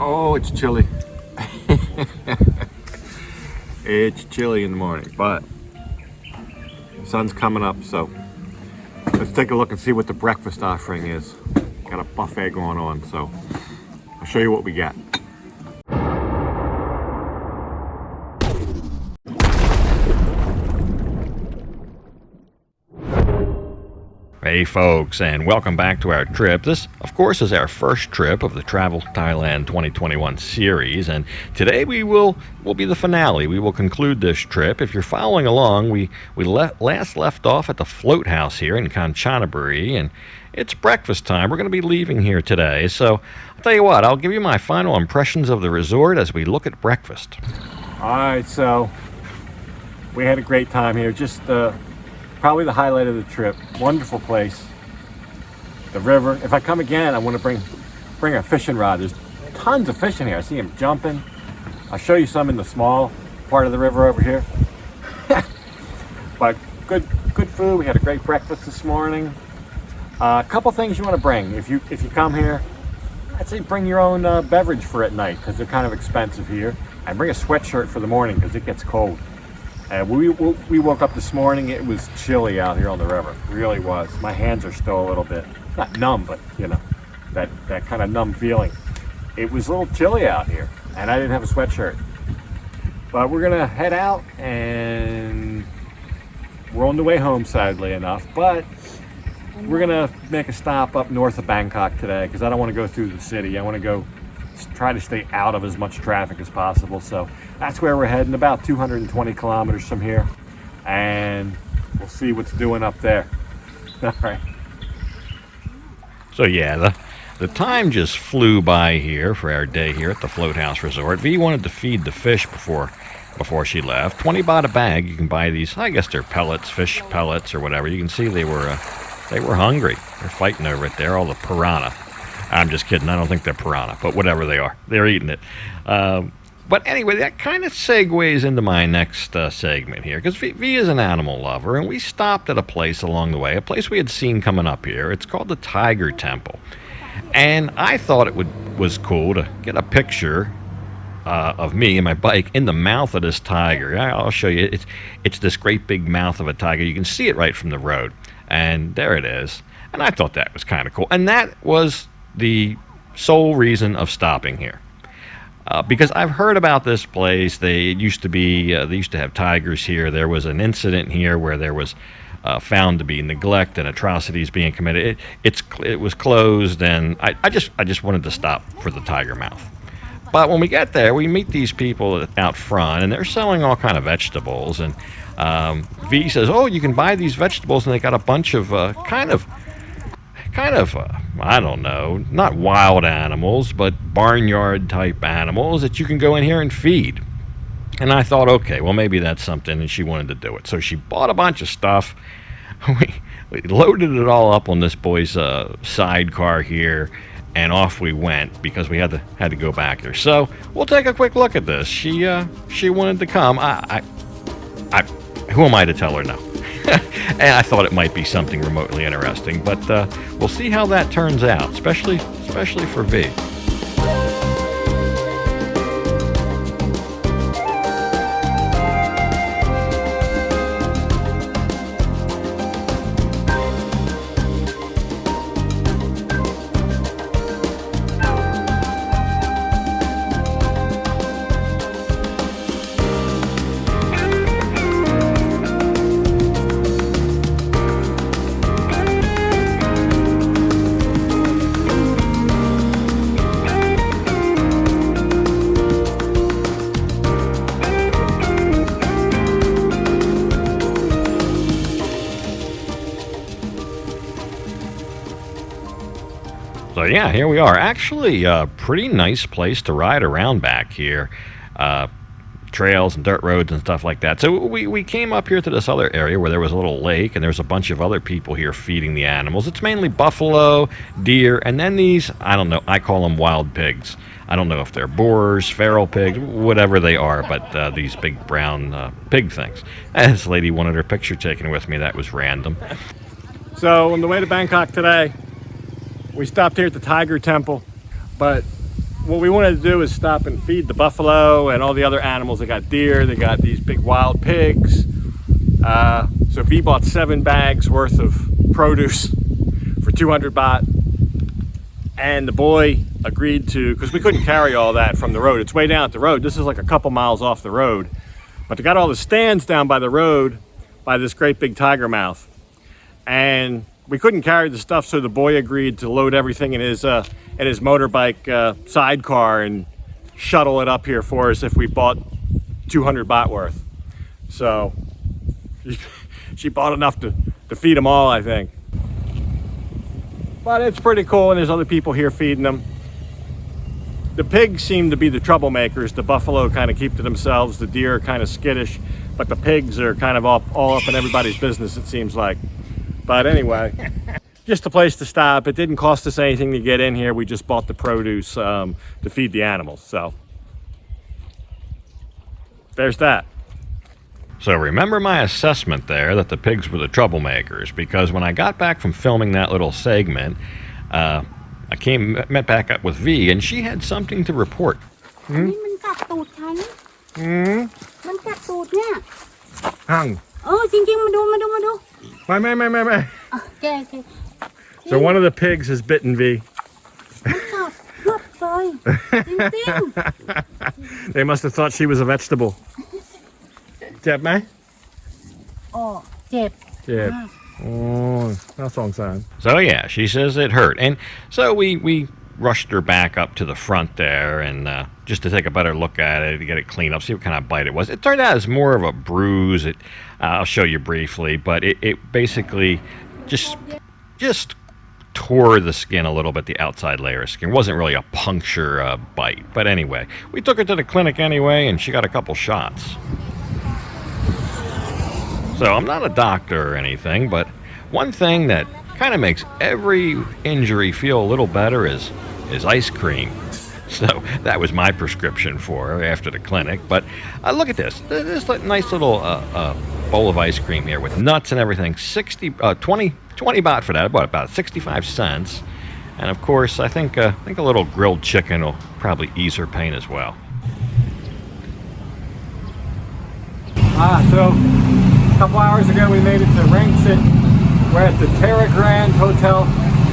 Oh, it's chilly. It's chilly in the morning, but the sun's coming up, so let's take a look and see what the breakfast offering is. Got a buffet going on, so I'll show you what we got. Hey folks, and welcome back to our trip. This, of course, is our first trip of the Touring Thailand 2021 series, and today will be the finale. We will conclude this trip. If you're following along, we last left off at the float house here in Kanchanaburi, and it's breakfast time. We're going to be leaving here today, so I'll tell you what, I'll give you my final impressions of the resort as we look at breakfast. Alright, so we had a great time here. Just probably the highlight of the trip. Wonderful place. The river. If I come again, I want to bring a fishing rod. There's tons of fish in here. I see them jumping. I'll show you some in the small part of the river over here. But good food. We had a great breakfast this morning. A couple things you want to bring if you come here. I'd say bring your own beverage for at night because they're kind of expensive here. And bring a sweatshirt for the morning because it gets cold. We woke up this morning, it was chilly out here on the river. It really was. My hands are still a little bit, not numb, but you know, that kind of numb feeling. It was a little chilly out here, and I didn't have a sweatshirt. But we're gonna head out, and we're on the way home, sadly enough. But we're gonna make a stop up north of Bangkok today, because I don't want to go through the city. I want to go try to stay out of as much traffic as possible. So that's where we're heading, about 220 kilometers from here, and we'll see what's doing up there. All right. So yeah, the time just flew by here for our day here at the Float House Resort. V wanted to feed the fish before she left. 20 baht a bag. You can buy these, I guess they're pellets, fish pellets or whatever. You can see they were hungry. They're fighting over it there, all the piranha. I'm just kidding. I don't think they're piranha, but whatever they are, they're eating it. But anyway, that kind of segues into my next segment here, because V is an animal lover, and we stopped at a place along the way, a place we had seen coming up here. It's called the Tiger Temple, and I thought it was cool to get a picture of me and my bike in the mouth of this tiger. I'll show you. It's this great big mouth of a tiger. You can see it right from the road, and there it is. And I thought that was kind of cool, and that was the sole reason of stopping here, because I've heard about this place. They used to have tigers here. There was an incident here where there was found to be neglect and atrocities being committed. It was closed, and I just wanted to stop for the tiger mouth. But when we get there, we meet these people out front, and they're selling all kind of vegetables. And V says, "Oh, you can buy these vegetables," and they got a bunch of kind of I don't know, not wild animals, but barnyard type animals that you can go in here and feed. And I thought, okay, well, maybe that's something, and she wanted to do it. So she bought a bunch of stuff. We loaded it all up on this boy's sidecar here, and off we went because we had to go back there. So we'll take a quick look at this. She wanted to come. Who am I to tell her no? And I thought it might be something remotely interesting, but we'll see how that turns out, especially for V. So yeah, here we are. Actually, a pretty nice place to ride around back here. Trails and dirt roads and stuff like that. So we came up here to this other area where there was a little lake, and there's a bunch of other people here feeding the animals. It's mainly buffalo, deer, and then these, I don't know, I call them wild pigs. I don't know if they're boars, feral pigs, whatever they are, but these big brown pig things. And this lady wanted her picture taken with me. That was random. So on the way to Bangkok today, we stopped here at the Tiger Temple, but what we wanted to do is stop and feed the buffalo and all the other animals. They got deer, they got these big wild pigs. So V bought 7 bags worth of produce for 200 baht. And the boy agreed to, because we couldn't carry all that from the road. It's way down at the road. This is like a couple miles off the road. But they got all the stands down by the road by this great big tiger mouth. And we couldn't carry the stuff, so the boy agreed to load everything in his motorbike sidecar and shuttle it up here for us if we bought 200 baht worth. So she bought enough to feed them all, I think. But it's pretty cool, and there's other people here feeding them. The pigs seem to be the troublemakers. The buffalo kind of keep to themselves. The deer are kind of skittish, but the pigs are kind of all up in everybody's business, it seems like. But anyway, just a place to stop. It didn't cost us anything to get in here. We just bought the produce to feed the animals. So there's that. So remember my assessment there that the pigs were the troublemakers, because when I got back from filming that little segment, I met back up with V, and she had something to report. Hang. So one of the pigs has bitten V. They must have thought she was a vegetable. เจ็บไหม เจ็บ น่าสงสาร So yeah, she says it hurt, and so we rushed her back up to the front there, and just to take a better look at it, to get it cleaned up, see what kind of bite it was. It turned out it's more of a bruise. I'll show you briefly, but it basically just tore the skin a little bit, the outside layer of skin. It wasn't really a puncture bite, but anyway, we took her to the clinic anyway, and she got a couple shots. So I'm not a doctor or anything, but one thing that kind of makes every injury feel a little better is ice cream. So that was my prescription for her after the clinic. But look at this. This nice little bowl of ice cream here with nuts and everything. 20 baht for that, about 65 cents. And of course, I think a little grilled chicken will probably ease her pain as well. So a couple hours ago we made it to Rangsit. We're at the Terra Grand Hotel,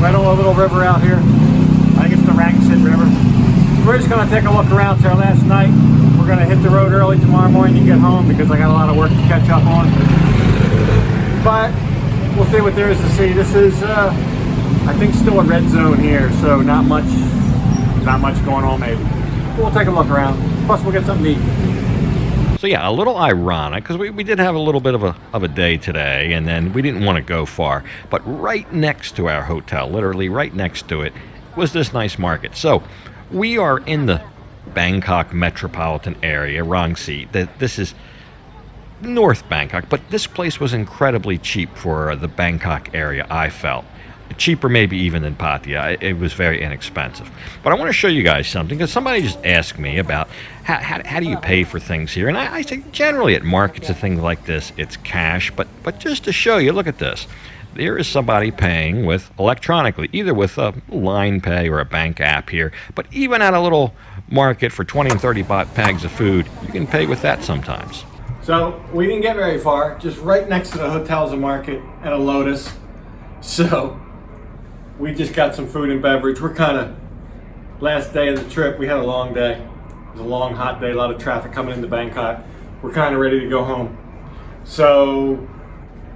right on a little river out here. I think it's the Rangsit River. We're just going to take a look around. It's our last night. We're going to hit the road early tomorrow morning to get home because I got a lot of work to catch up on. But we'll see what there is to see. This is, I think, still a red zone here, so not much going on maybe. We'll take a look around. Plus we'll get something to eat. So yeah, a little ironic, because we did have a little bit of a day today, and then we didn't want to go far. But right next to our hotel, literally right next to it, was this nice market. So we are in the Bangkok metropolitan area, Rangsit. This is North Bangkok, but this place was incredibly cheap for the Bangkok area, I felt. Cheaper maybe even than Pattaya. It was very inexpensive. But I want to show you guys something, because somebody just asked me about how do you pay for things here. And I say generally at markets and things like this, it's cash. But just to show you, look at this. There is somebody paying with electronically, either with a line pay or a bank app here. But even at a little market for 20 and 30 baht bags of food, you can pay with that sometimes. So we didn't get very far. Just right next to the hotel is a market and a Lotus. So we just got some food and beverage. We're kind of last day of the trip. We had a long day. It was a long, hot day. A lot of traffic coming into Bangkok. We're kind of ready to go home. So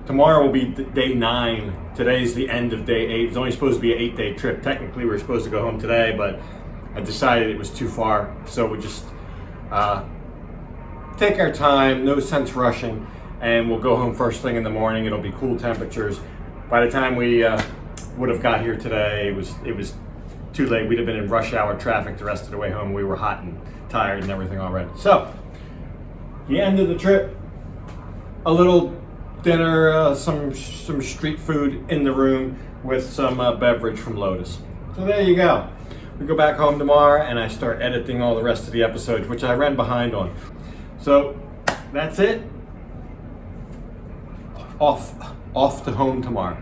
tomorrow will be day 9. Today's the end of day 8. It's only supposed to be an 8-day trip. Technically, we were supposed to go home today, but I decided it was too far. So we just take our time. No sense rushing, and we'll go home first thing in the morning. It'll be cool temperatures. By the time we would have got here today, it was too late. We'd have been in rush hour traffic the rest of the way home. We were hot and tired and everything already. So the end of the trip, a little dinner, some street food in the room with some beverage from Lotus. So there you go. We go back home tomorrow and I start editing all the rest of the episodes, which I ran behind on. So that's it. Off to home tomorrow.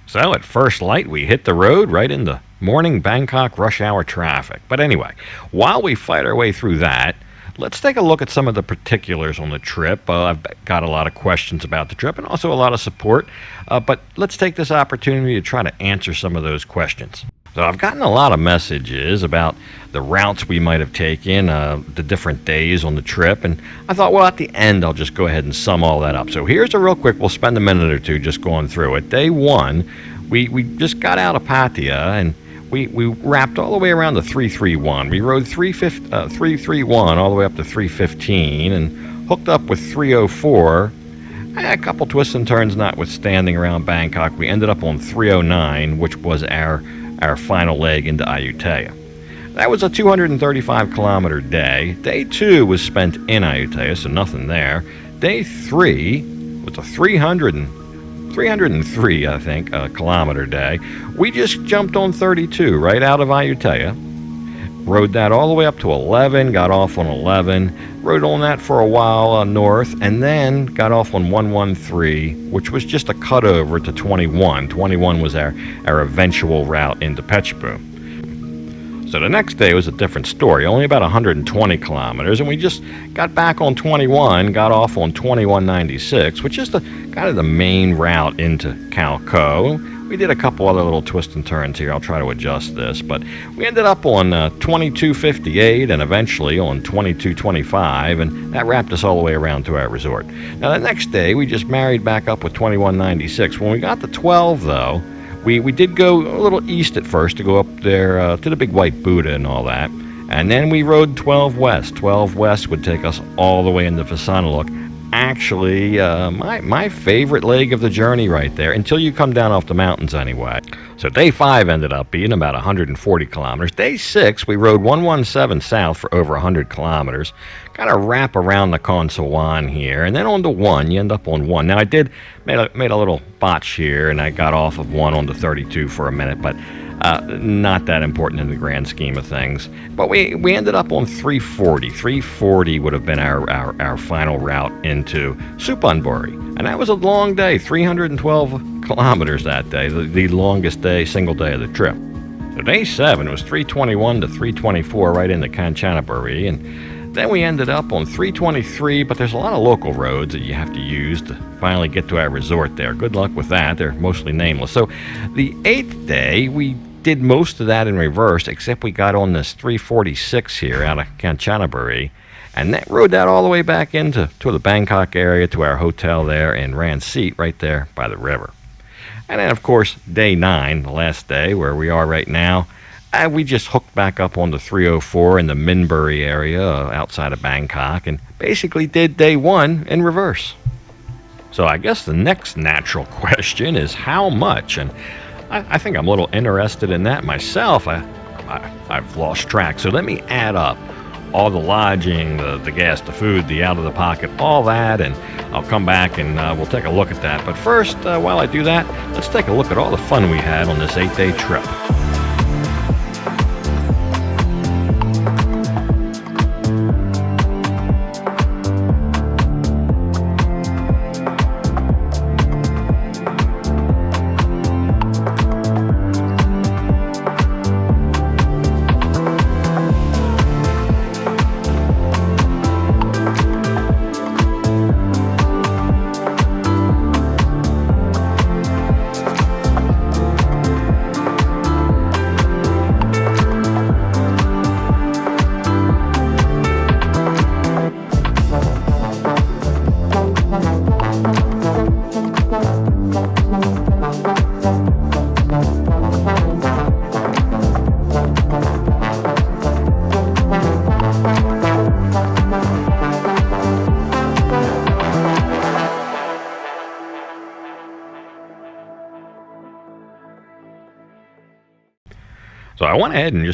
So at first light, we hit the road right into morning Bangkok rush hour traffic. But anyway, while we fight our way through that, let's take a look at some of the particulars on the trip. I've got a lot of questions about the trip and also a lot of support, but let's take this opportunity to try to answer some of those questions. So I've gotten a lot of messages about the routes we might have taken, the different days on the trip, and I thought, well, at the end, I'll just go ahead and sum all that up. So here's a real quick, we'll spend a minute or two just going through it. Day one, we just got out of Pattaya, and we wrapped all the way around to 331. We rode 331 all the way up to 315 and hooked up with 304. A couple twists and turns notwithstanding around Bangkok, we ended up on 309, which was our final leg into Ayutthaya. That was a 235-kilometer day. Day 2 was spent in Ayutthaya, so nothing there. Day 3 was a 303, I think, kilometer day. We just jumped on 32 right out of Ayutthaya. Rode that all the way up to 11, got off on 11, rode on that for a while north, and then got off on 113, which was just a cutover to 21. 21 was our eventual route into Phetchabun. So the next day was a different story, only about 120 kilometers, and we just got back on 21, got off on 2196, which is kind of the main route into Khao Ko. We did a couple other little twists and turns here. I'll try to adjust this, but we ended up on 2258 and eventually on 2225, and that wrapped us all the way around to our resort. Now the next day we just married back up with 2196. When we got to 12 though, we did go a little east at first to go up there to the big white Buddha and all that, and then we rode 12 west. 12 west would take us all the way into Phitsanulok. Actually, my favorite leg of the journey right there, until you come down off the mountains anyway. So day 5 ended up being about 140 kilometers. Day 6, we rode 117 south for over 100 kilometers. Kind of wrap around the Khon Sawan here, and then on to 1, you end up on 1. Now I did made a little botch here, and I got off of 1 onto 32 for a minute, but not that important in the grand scheme of things. But we ended up on 340. 340 would have been our final route into Suphanburi. And that was a long day, 312 kilometers that day, the longest day, single day of the trip. So day 7 was 321 to 324 right into Kanchanaburi, and then we ended up on 323, but there's a lot of local roads that you have to use to finally get to our resort there. Good luck with that. They're mostly nameless. So the 8th day, we did most of that in reverse, except we got on this 346 here out of Kanchanaburi, and that rode that all the way back into the Bangkok area to our hotel there in Ransit right there by the river. And then, of course, day 9, the last day where we are right now, we just hooked back up on the 304 in the Minburi area outside of Bangkok and basically did day 1 in reverse. So I guess the next natural question is how much? And I think I'm a little interested in that myself. I've lost track. So let me add up all the lodging, the gas, the food, the out-of-the-pocket, all that, and I'll come back and we'll take a look at that. But first, while I do that, let's take a look at all the fun we had on this 8-day trip. So I went ahead and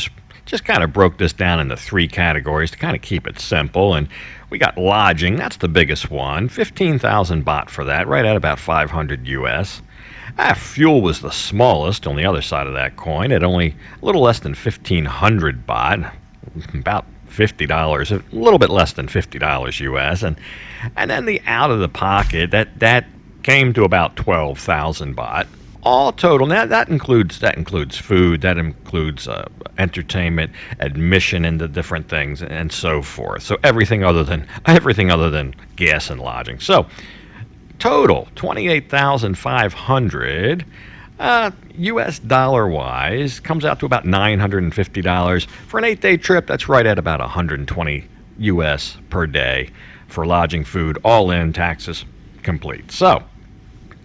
just kind of broke this down into 3 categories to kind of keep it simple. And we got lodging, that's the biggest one, 15,000 baht for that, right at about 500 US. Fuel was the smallest on the other side of that coin at only a little less than 1,500 baht, about $50, a little bit less than $50 US. And then the out of the pocket, that came to about 12,000 baht. all total. Now that includes food, that includes entertainment, admission into different things, and so forth. So everything other than gas and lodging. So total $28,500. U.S. dollar wise, comes out to about $950 for an 8-day trip. That's right at about $120 U.S. per day for lodging, food, all in, taxes complete. So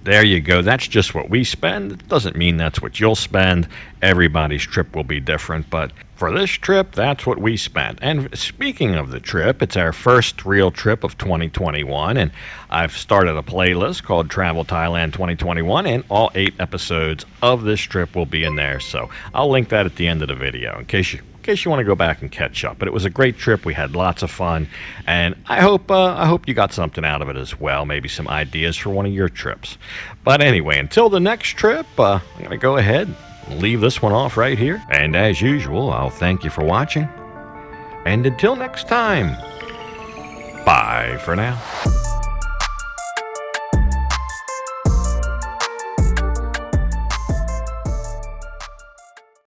there you go. That's just what we spend. It doesn't mean that's what you'll spend. Everybody's trip will be different, but for this trip, that's what we spent. And speaking of the trip, it's our first real trip of 2021, and I've started a playlist called Travel Thailand 2021, and all 8 episodes of this trip will be in there. So I'll link that at the end of the video in case you want to go back and catch up. But it was a great trip. We had lots of fun, and I hope you got something out of it as well. Maybe some ideas for one of your trips. But anyway, until the next trip, I'm going to go ahead and leave this one off right here. And as usual, I'll thank you for watching. And until next time, bye for now.